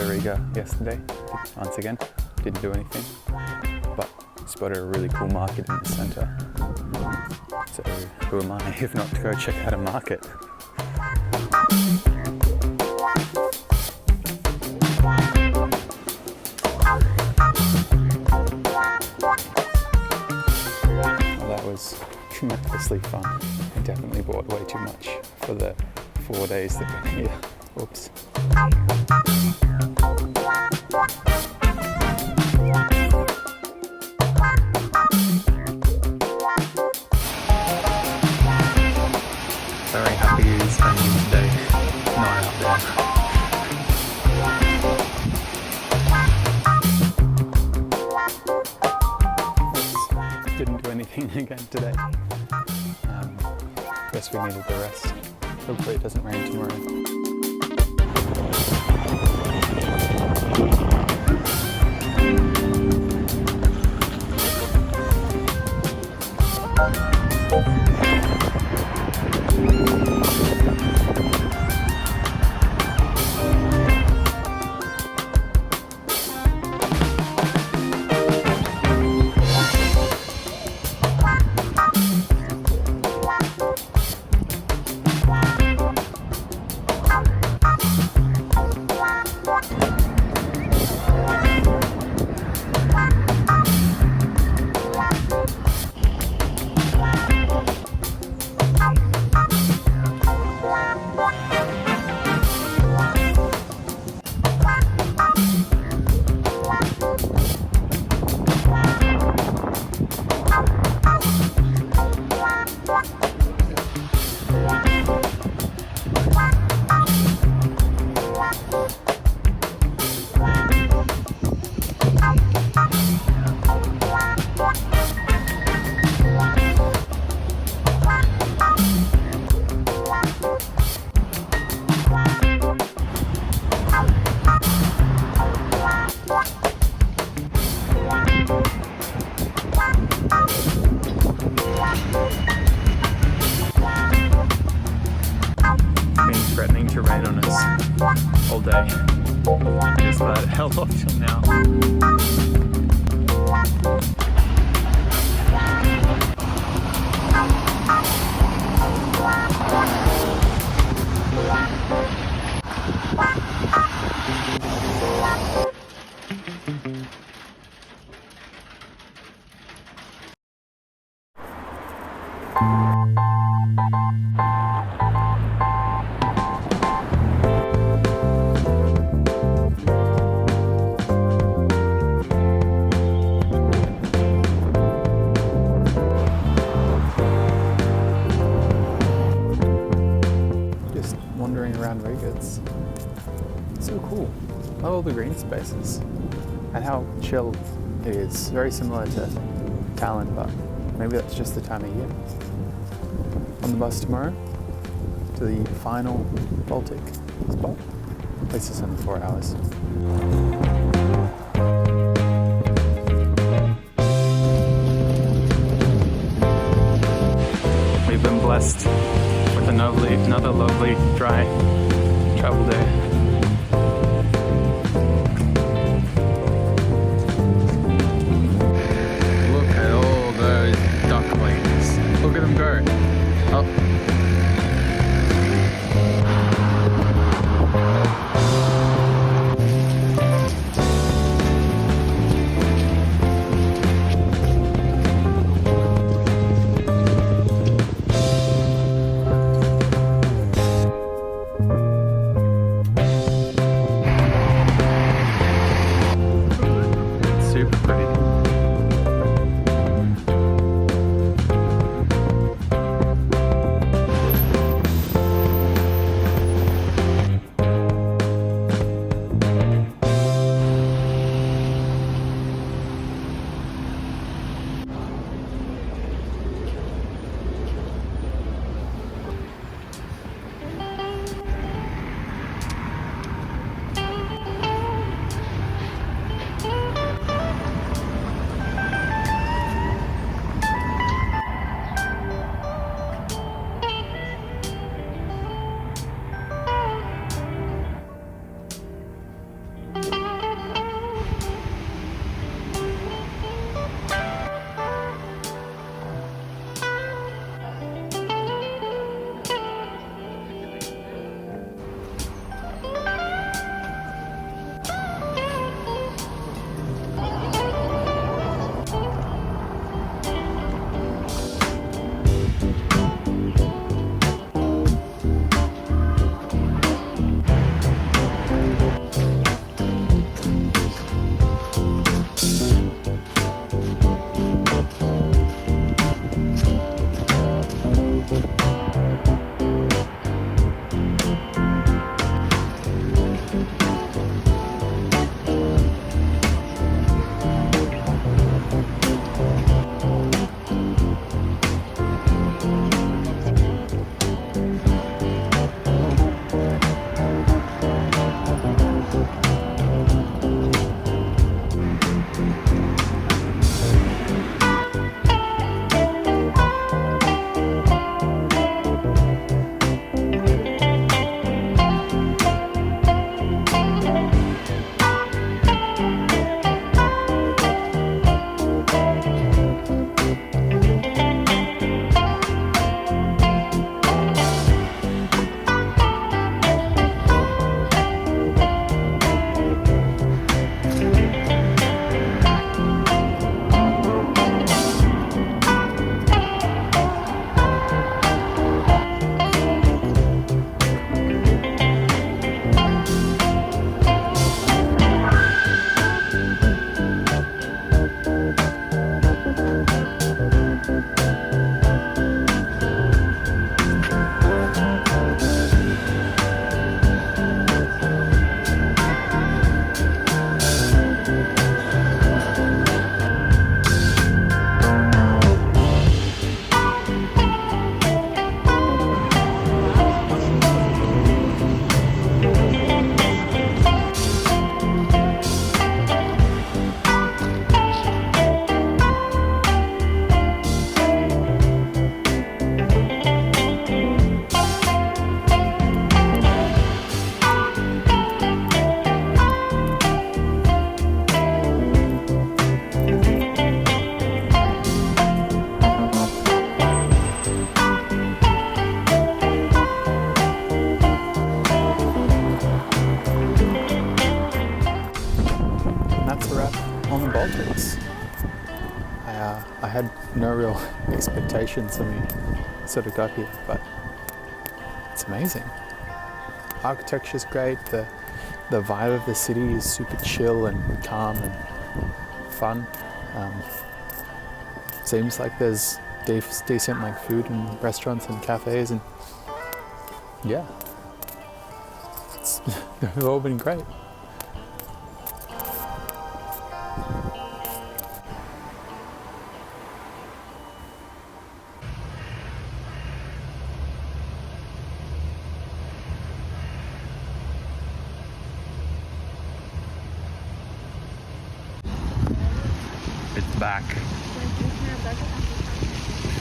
to Riga yesterday. Once again, didn't do anything, but spotted a really cool market in the centre. So who am I if not to go check out a market? Well, that was tremendously fun. I definitely bought way too much for the 4 days that we're here. Oops. Very happy spending today not out there. Didn't do anything again today. Guess we needed the rest. Hopefully it doesn't rain tomorrow. Threatening to rain on us all day. Just about held off till now. Wandering around Riga, it's so cool. I love all the green spaces and how chill it is. Very similar to Tallinn, but maybe that's just the time of year. On the bus tomorrow to the final Baltic spot. At least it's in 4 hours. We've been blessed with another lovely dry travel day. Look at all those ducklings. Look at them go. Up. I had no real expectations when we sort of got here, but it's amazing. Architecture's great. The vibe of the city is super chill and calm and fun. Seems like there's decent like food and restaurants and cafes, and yeah, they've all been great. It's back.